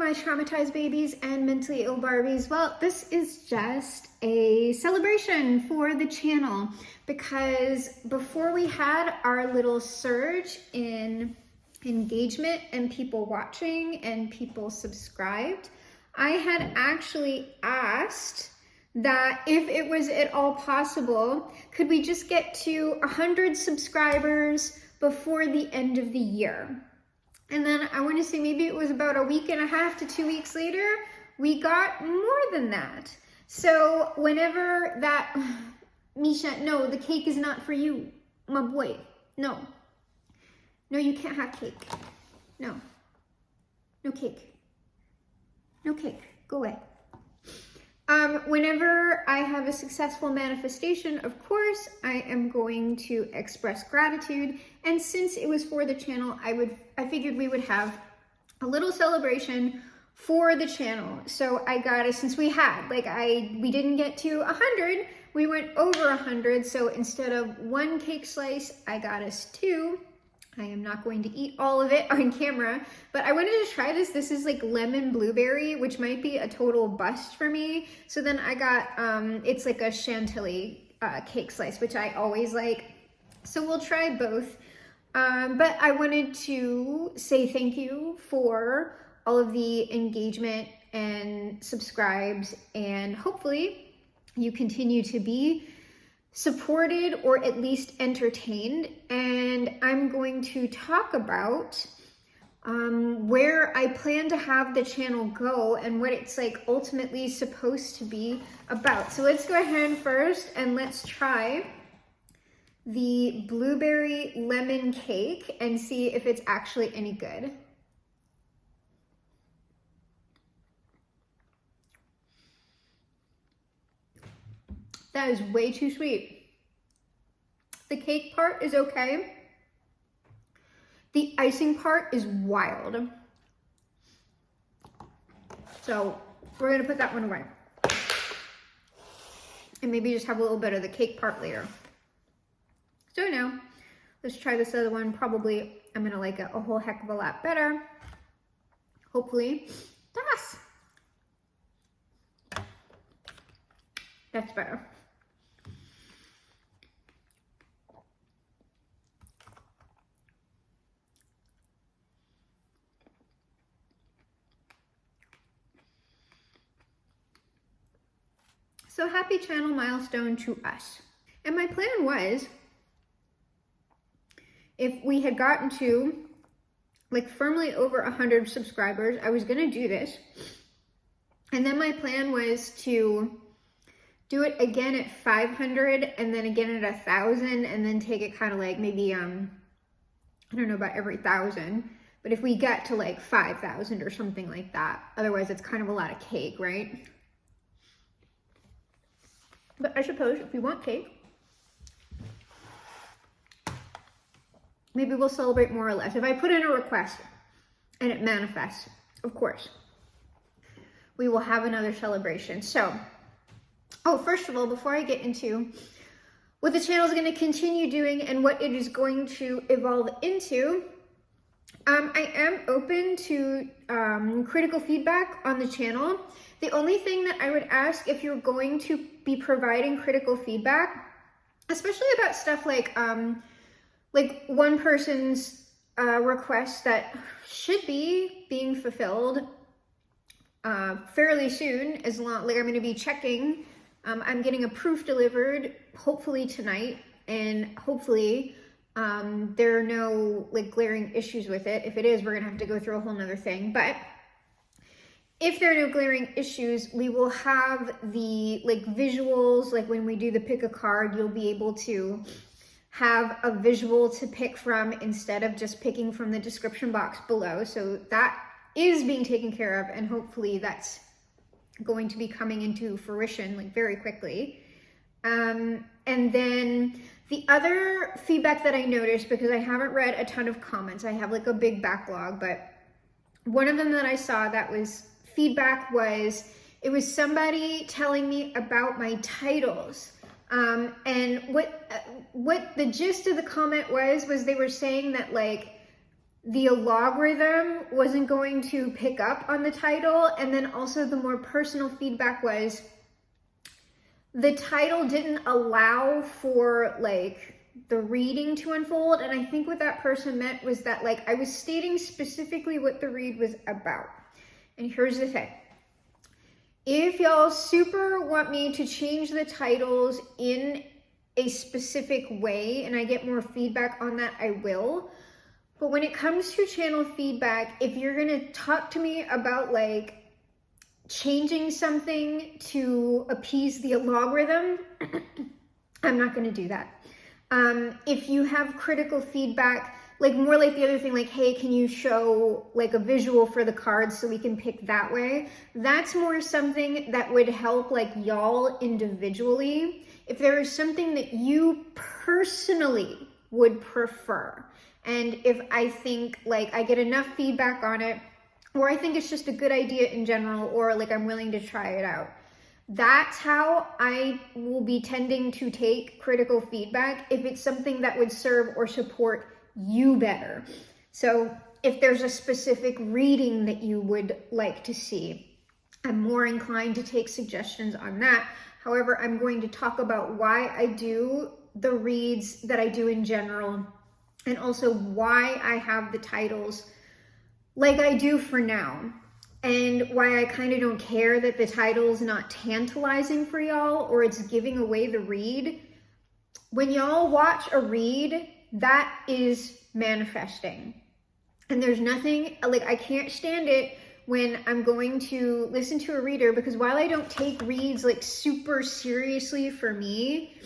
my traumatized babies and mentally ill Barbies. Well, this is just a celebration for the channel because before we had our little surge in engagement and people watching and people subscribed, I had actually asked that if it was at all possible, could we just get to 100 subscribers before the end of the year? And then I want to say maybe it was about a week and a half to 2 weeks later, we got more than that. So whenever that, Misha, no, the cake is not for you, my boy. No. No, you can't have cake. No. No cake. No cake. Go away. Whenever I have a successful manifestation, of course, I am going to express gratitude. And since it was for the channel, I figured we would have a little celebration for the channel. So I got it, since we had, we didn't get to 100, we went over 100. So instead of 1 cake slice, I got us 2. I am not going to eat all of it on camera, but I wanted to try this. This is like lemon blueberry, which might be a total bust for me. So then I got, it's like a chantilly cake slice, which I always like. So we'll try both. But I wanted to say thank you for all of the engagement and subscribes, and hopefully you continue to be supported or at least entertained. And I'm going to talk about where I plan to have the channel go and what it's like ultimately supposed to be about. So let's go ahead first and let's try the blueberry lemon cake and see if it's actually any good. That is way too sweet. The cake part is okay. The icing part is wild. So we're gonna put that one away. And maybe just have a little bit of the cake part later. So now, let's try this other one. Probably I'm gonna like it a whole heck of a lot better. Hopefully, that's better. So happy channel milestone to us. And my plan was, if we had gotten to like firmly over 100 subscribers, I was gonna do this. And then my plan was to do it again at 500 and then again at 1,000, and then take it kind of like maybe, I don't know about every 1,000, but if we get to like 5,000 or something like that, otherwise it's kind of a lot of cake, right? But I suppose if we want cake, maybe we'll celebrate more or less. If I put in a request and it manifests, of course, we will have another celebration. So, first of all, before I get into what the channel is going to continue doing and what it is going to evolve into, I am open to critical feedback on the channel. The only thing that I would ask, if you're going to be providing critical feedback, especially about stuff like one person's request that should be being fulfilled fairly soon, as long, like I'm going to be checking. I'm getting a proof delivered hopefully tonight, and hopefully there are no like glaring issues with it. If it is, we're gonna have to go through a whole nother thing. But if there are no glaring issues, we will have the like visuals, like when we do the pick a card, you'll be able to have a visual to pick from instead of just picking from the description box below. So that is being taken care of, and hopefully that's going to be coming into fruition like very quickly. And then the other feedback that I noticed, because I haven't read a ton of comments, I have like a big backlog, but one of them that I saw that was feedback was, it was somebody telling me about my titles. And what the gist of the comment was they were saying that like the algorithm wasn't going to pick up on the title. And then also the more personal feedback was the title didn't allow for like the reading to unfold. And I think what that person meant was that like I was stating specifically what the read was about. And here's the thing. If y'all super want me to change the titles in a specific way and I get more feedback on that, I will. But when it comes to channel feedback, if you're gonna talk to me about like changing something to appease the algorithm, I'm not gonna do that. If you have critical feedback, like more like the other thing, like, hey, can you show like a visual for the cards so we can pick that way? That's more something that would help like y'all individually. If there is something that you personally would prefer, and if I think like I get enough feedback on it, or I think it's just a good idea in general, or like I'm willing to try it out, that's how I will be tending to take critical feedback if it's something that would serve or support you better. So if there's a specific reading that you would like to see, I'm more inclined to take suggestions on that. However, I'm going to talk about why I do the reads that I do in general, and also why I have the titles like I do for now, and why I kind of don't care that the title's not tantalizing for y'all or it's giving away the read. When y'all watch a read, that is manifesting. And there's nothing, like I can't stand it when I'm going to listen to a reader, because while I don't take reads like super seriously for me,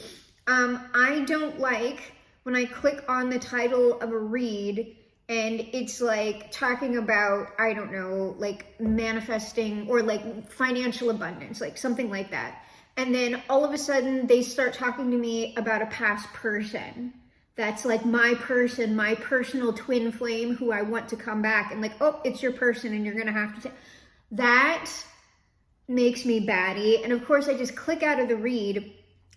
I don't like when I click on the title of a read and it's like talking about, I don't know, like manifesting or like financial abundance, like something like that. And then all of a sudden they start talking to me about a past person that's like my person, my personal twin flame who I want to come back, and like, oh, it's your person and you're gonna have to that makes me batty. And of course I just click out of the read.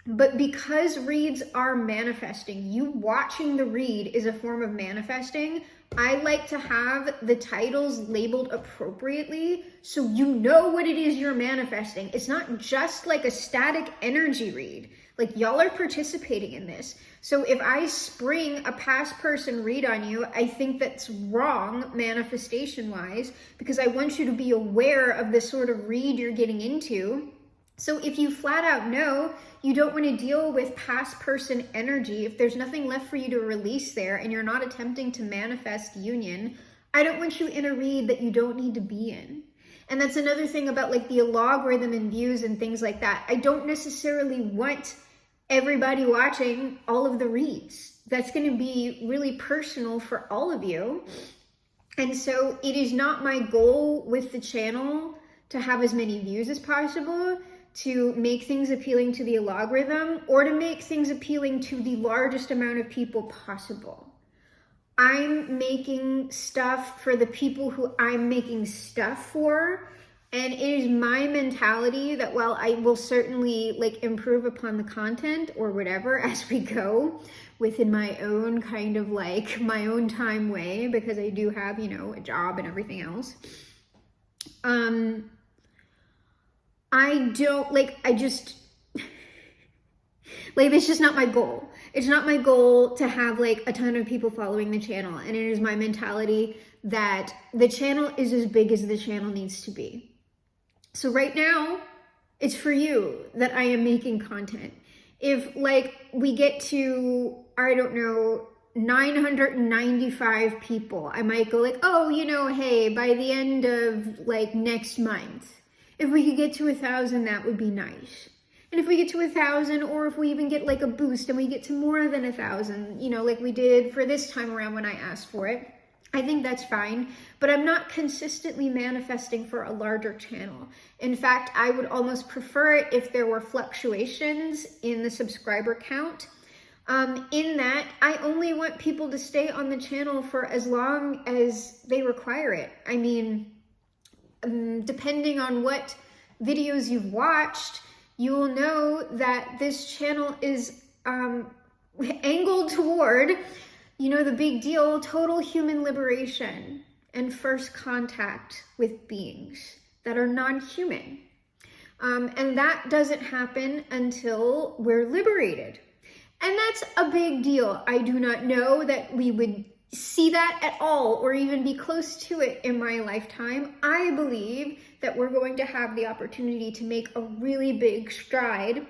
But because reads are manifesting, you watching the read is a form of manifesting. I like to have the titles labeled appropriately so you know what it is you're manifesting. It's not just like a static energy read. Like y'all are participating in this. So if I spring a past person read on you, I think that's wrong manifestation wise, because I want you to be aware of the sort of read you're getting into. So if you flat out know you don't want to deal with past person energy, if there's nothing left for you to release there and you're not attempting to manifest union, I don't want you in a read that you don't need to be in. And that's another thing about like the algorithm and views and things like that. I don't necessarily want everybody watching all of the reads. That's going to be really personal for all of you. And so it is not my goal with the channel to have as many views as possible, to make things appealing to the algorithm, or to make things appealing to the largest amount of people possible. I'm making stuff for the people who I'm making stuff for, and it is my mentality that while I will certainly like improve upon the content or whatever as we go within my own kind of like my own time way, because I do have, you know, a job and everything else. I don't like, I just, like, it's just not my goal. It's not my goal to have like a ton of people following the channel. And it is my mentality that the channel is as big as the channel needs to be. So right now, it's for you that I am making content. If like we get to, I don't know, 995 people, I might go like, oh, you know, hey, by the end of like next month, if we could get to 1,000, that would be nice. And if we get to 1,000, or if we even get like a boost and we get to more than 1,000, you know, like we did for this time around when I asked for it, I think that's fine. But I'm not consistently manifesting for a larger channel. In fact, I would almost prefer it if there were fluctuations in the subscriber count. In that, I only want people to stay on the channel for as long as they require it. I mean, depending on what videos you've watched, you will know that this channel is angled toward you know, the big deal, total human liberation and first contact with beings that are non-human. And that doesn't happen until we're liberated. And that's a big deal. I do not know that we would see that at all or even be close to it in my lifetime. I believe that we're going to have the opportunity to make a really big stride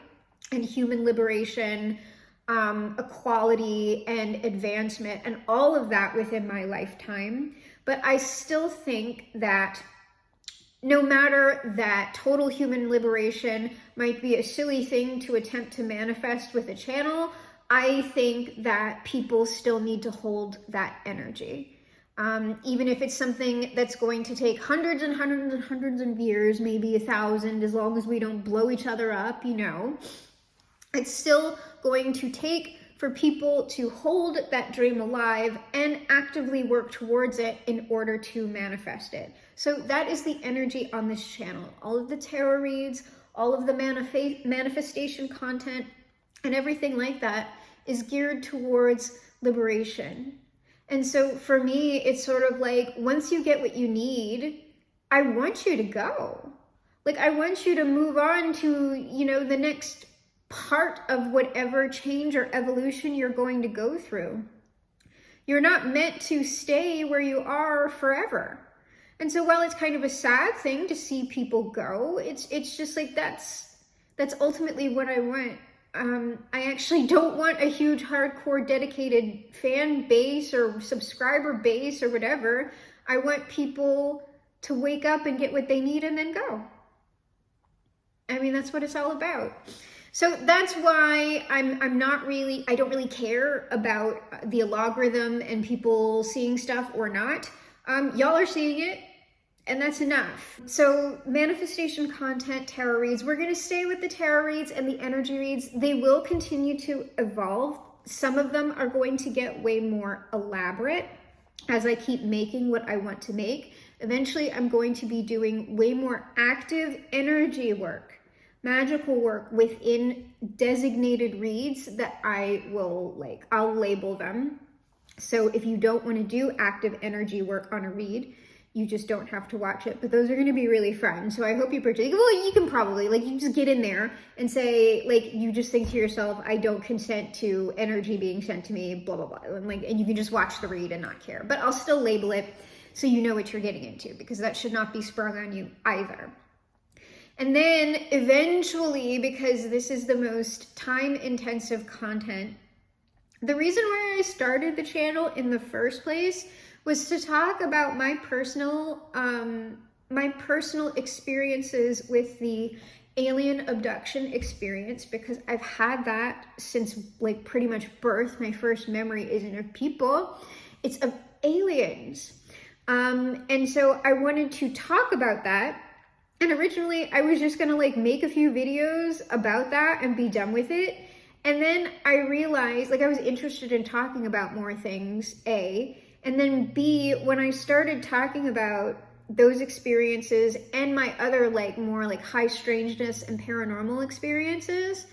in human liberation, equality and advancement and all of that within my lifetime. But I still think that no matter that total human liberation might be a silly thing to attempt to manifest with a channel, I think that people still need to hold that energy. Even if it's something that's going to take hundreds and hundreds and hundreds of years, maybe 1,000, as long as we don't blow each other up, you know, it's still going to take for people to hold that dream alive and actively work towards it in order to manifest it. So that is the energy on this channel. All of the tarot reads, all of the manifestation content, and everything like that is geared towards liberation. And so for me, it's sort of like, once you get what you need, I want you to go. Like, I want you to move on to, you know, the next part of whatever change or evolution you're going to go through. You're not meant to stay where you are forever. And so while it's kind of a sad thing to see people go, it's just like, that's ultimately what I want. I actually don't want a huge hardcore dedicated fan base or subscriber base or whatever. I want people to wake up and get what they need and then go. I mean, that's what it's all about. So that's why I don't really care about the algorithm and people seeing stuff or not. Y'all are seeing it, and that's enough. So manifestation content, tarot reads, we're gonna stay with the tarot reads and the energy reads. They will continue to evolve. Some of them are going to get way more elaborate as I keep making what I want to make. Eventually, I'm going to be doing way more active energy work, magical work within designated reads that I'll label them. So if you don't want to do active energy work on a read, you just don't have to watch it, but those are going to be really fun. So I hope you partake. Well, you can probably, like, you just get in there and say, like, you just think to yourself, I don't consent to energy being sent to me, blah, blah, blah. And you can just watch the read and not care, but I'll still label it so you know what you're getting into, because that should not be sprung on you either. And then eventually, because this is the most time-intensive content, the reason why I started the channel in the first place was to talk about my personal experiences with the alien abduction experience, because I've had that since like pretty much birth. My first memory isn't of people, it's of aliens. And so I wanted to talk about that. And originally I was just gonna like make a few videos about that and be done with it. And then I realized, like, I was interested in talking about more things, A, and then B, when I started talking about those experiences and my other like more like high strangeness and paranormal experiences,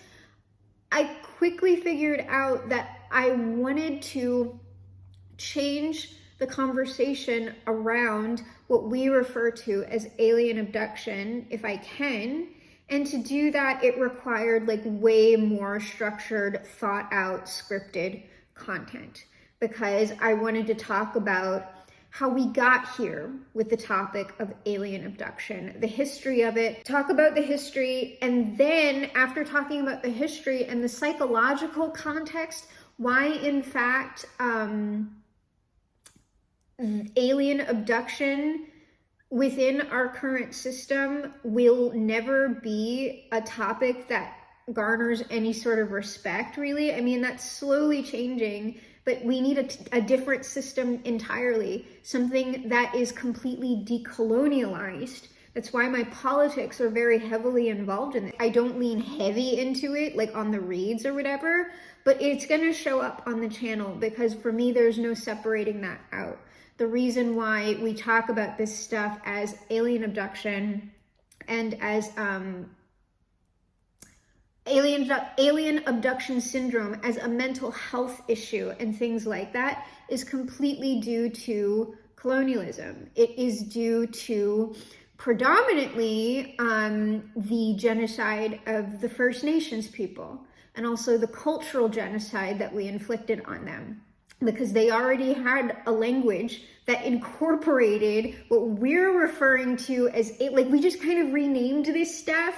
I quickly figured out that I wanted to change the conversation around what we refer to as alien abduction, if I can. And to do that, it required like way more structured, thought out, scripted content, because I wanted to talk about how we got here with the topic of alien abduction, the history of it, talk about the history, and then after talking about the history and the psychological context, why in fact alien abduction within our current system will never be a topic that garners any sort of respect, really. I mean, that's slowly changing, but we need a different system entirely, something that is completely decolonialized. That's why my politics are very heavily involved in it. I don't lean heavy into it, like on the reads or whatever, but it's gonna show up on the channel, because for me, there's no separating that out. The reason why we talk about this stuff as alien abduction and as alien abduction syndrome as a mental health issue and things like that is completely due to colonialism. It is due to predominantly the genocide of the First Nations people, and also the cultural genocide that we inflicted on them, because they already had a language that incorporated what we're referring to as, like, we just kind of renamed this stuff.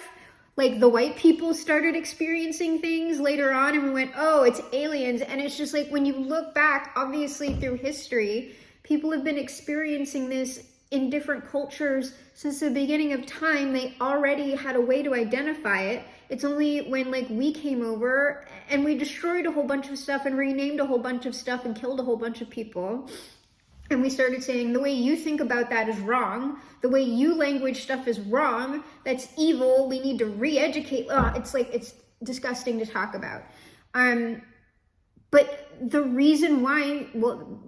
Like, the white people started experiencing things later on and we went, oh, it's aliens. And it's just like, when you look back, obviously through history, people have been experiencing this in different cultures since the beginning of time. They already had a way to identify it. It's only when, like, we came over and we destroyed a whole bunch of stuff and renamed a whole bunch of stuff and killed a whole bunch of people, and we started saying, the way you think about that is wrong. The way you language stuff is wrong. That's evil. We need to re-educate. It's like, it's disgusting to talk about. But the reason why, well,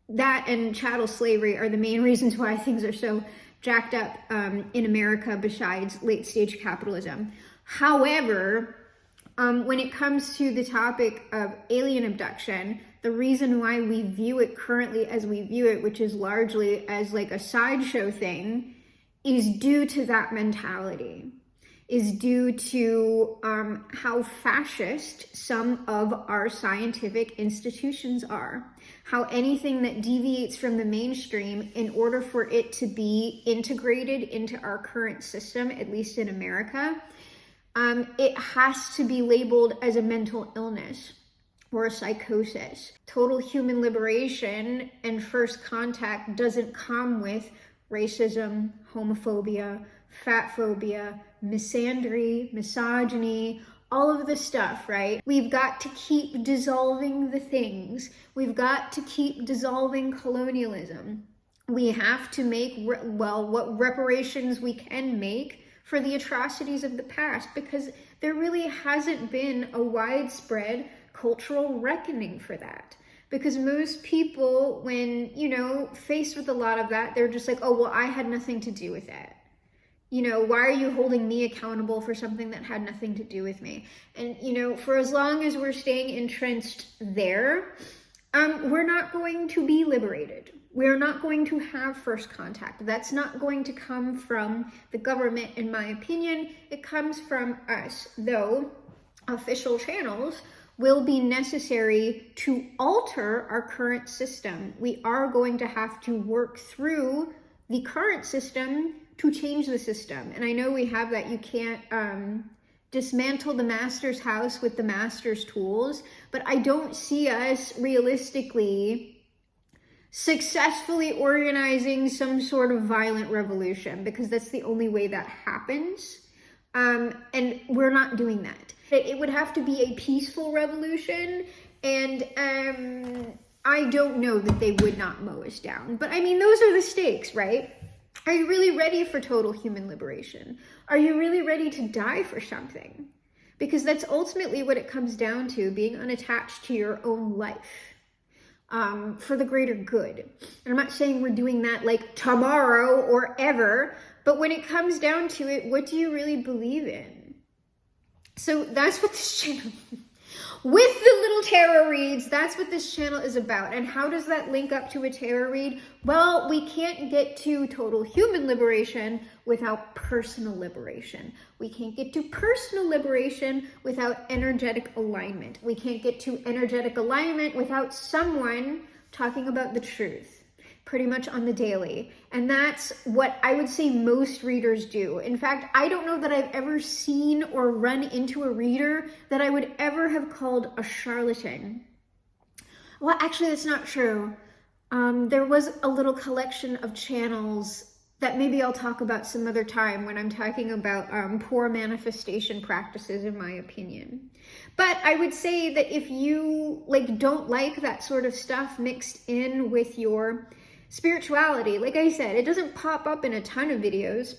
that and chattel slavery are the main reasons why things are so jacked up in America, besides late stage capitalism. However, when it comes to the topic of alien abduction, the reason why we view it currently as we view it, which is largely as like a sideshow thing, is due to that mentality, is due to how fascist some of our scientific institutions are, how anything that deviates from the mainstream, in order for it to be integrated into our current system, at least in America, it has to be labeled as a mental illness or a psychosis. Total human liberation and first contact doesn't come with racism, homophobia, fat phobia, misandry, misogyny, all of the stuff, right? We've got to keep dissolving the things. We've got to keep dissolving colonialism. We have to make, what reparations we can make for the atrocities of the past, because there really hasn't been a widespread cultural reckoning for that. Because most people, when, faced with a lot of that, they're just like, oh, well, I had nothing to do with that. Why are you holding me accountable for something that had nothing to do with me? And, for as long as we're staying entrenched there, we're not going to be liberated. We're not going to have first contact. That's not going to come from the government, in my opinion. It comes from us, though official channels will be necessary to alter our current system. We are going to have to work through the current system to change the system. And I know we have that. You can't dismantle the master's house with the master's tools, but I don't see us realistically successfully organizing some sort of violent revolution, because that's the only way that happens. And we're not doing that. It would have to be a peaceful revolution, and I don't know that they would not mow us down. But I mean, those are the stakes, right? Are you really ready for total human liberation? Are you really ready to die for something? Because that's ultimately what it comes down to, being unattached to your own life. For the greater good. And I'm not saying we're doing that like tomorrow or ever, but when it comes down to it, what do you really believe in? So that's what this channel, with the little tarot reads, that's what this channel is about. And how does that link up to a tarot read? Well, we can't get to total human liberation without personal liberation. We can't get to personal liberation without energetic alignment. We can't get to energetic alignment without someone talking about the truth pretty much on the daily. And that's what I would say most readers do. In fact, I don't know that I've ever seen or run into a reader that I would ever have called a charlatan. Well, actually, that's not true. There was a little collection of channels that maybe I'll talk about some other time when I'm talking about poor manifestation practices, in my opinion. But I would say that if you don't like that sort of stuff mixed in with your spirituality, like I said, it doesn't pop up in a ton of videos,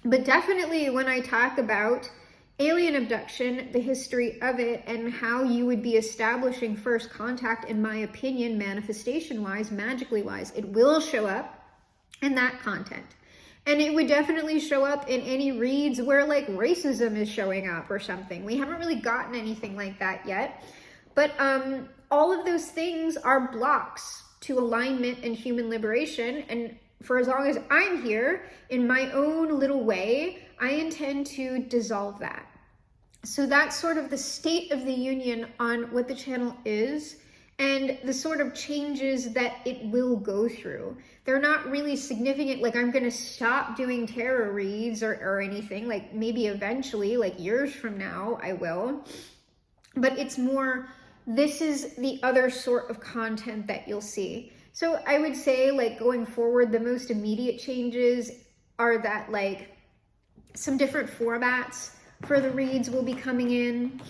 but definitely when I talk about alien abduction, the history of it, and how you would be establishing first contact, in my opinion, manifestation-wise, magically-wise, it will show up in that content. And it would definitely show up in any reads where like racism is showing up or something. We haven't really gotten anything like that yet. But all of those things are blocks to alignment and human liberation. And for as long as I'm here, in my own little way, I intend to dissolve that. So that's sort of the state of the union on what the channel is and the sort of changes that it will go through. They're not really significant, like I'm gonna stop doing tarot reads or anything, like maybe eventually, like years from now, I will. But it's more, this is the other sort of content that you'll see. So I would say like going forward, the most immediate changes are that like some different formats for the reads will be coming in.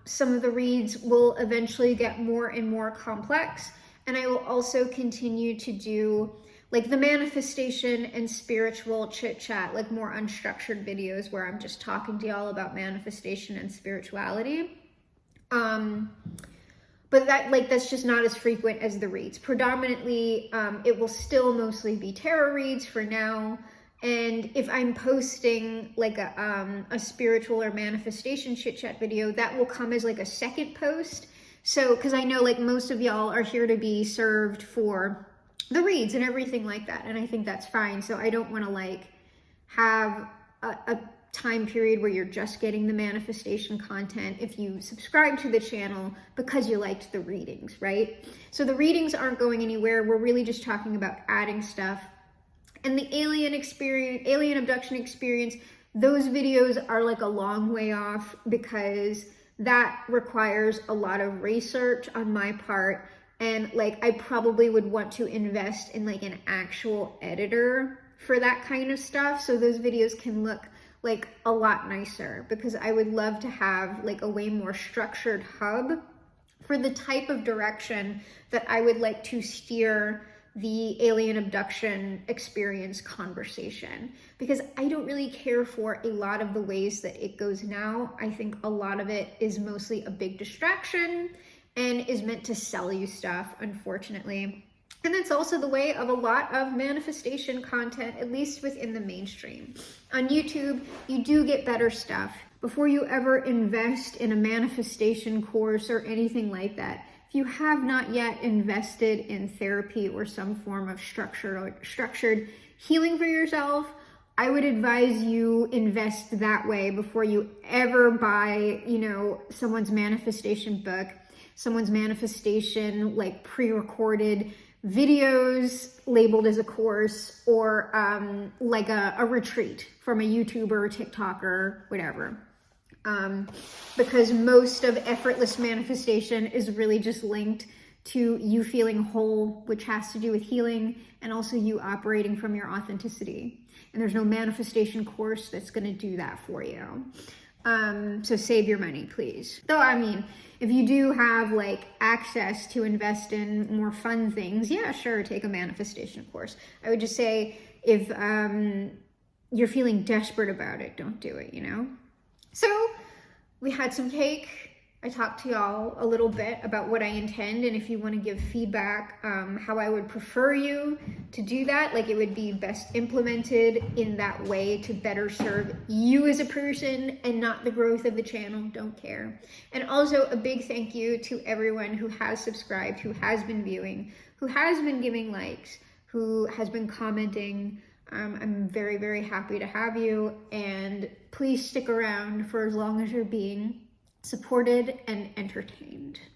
Some of the reads will eventually get more and more complex. And I will also continue to do like the manifestation and spiritual chit chat, like more unstructured videos where I'm just talking to y'all about manifestation and spirituality. But that's just not as frequent as the reads. Predominantly, it will still mostly be tarot reads for now. And if I'm posting like a spiritual or manifestation chit chat video, that will come as like a second post. So, because I know like most of y'all are here to be served for the reads and everything like that. And I think that's fine. So I don't want to like have a time period where you're just getting the manifestation content if you subscribe to the channel because you liked the readings, right? So the readings aren't going anywhere. We're really just talking about adding stuff. And the alien abduction experience, those videos are like a long way off because that requires a lot of research on my part. And like, I probably would want to invest in like an actual editor for that kind of stuff. So those videos can look like a lot nicer because I would love to have like a way more structured hub for the type of direction that I would like to steer the alien abduction experience conversation, because I don't really care for a lot of the ways that it goes now. I think a lot of it is mostly a big distraction and is meant to sell you stuff, unfortunately. And that's also the way of a lot of manifestation content, at least within the mainstream. On YouTube, you do get better stuff. Before you ever invest in a manifestation course or anything like that, if you have not yet invested in therapy or some form of structured healing for yourself, I would advise you invest that way before you ever buy, someone's manifestation book, someone's manifestation like pre-recorded videos labeled as a course, or like a retreat from a YouTuber or TikToker, whatever. Because most of effortless manifestation is really just linked to you feeling whole, which has to do with healing, and also you operating from your authenticity. And there's no manifestation course that's going to do that for you. So save your money, please. Though, I mean, if you do have like access to invest in more fun things, yeah, sure, take a manifestation course. I would just say if you're feeling desperate about it, don't do it, So we had some cake. I talked to y'all a little bit about what I intend, and if you want to give feedback, how I would prefer you to do that, like it would be best implemented in that way to better serve you as a person and not the growth of the channel, don't care. And also a big thank you to everyone who has subscribed, who has been viewing, who has been giving likes, who has been commenting. I'm very, very happy to have you, and please stick around for as long as you're being supported and entertained.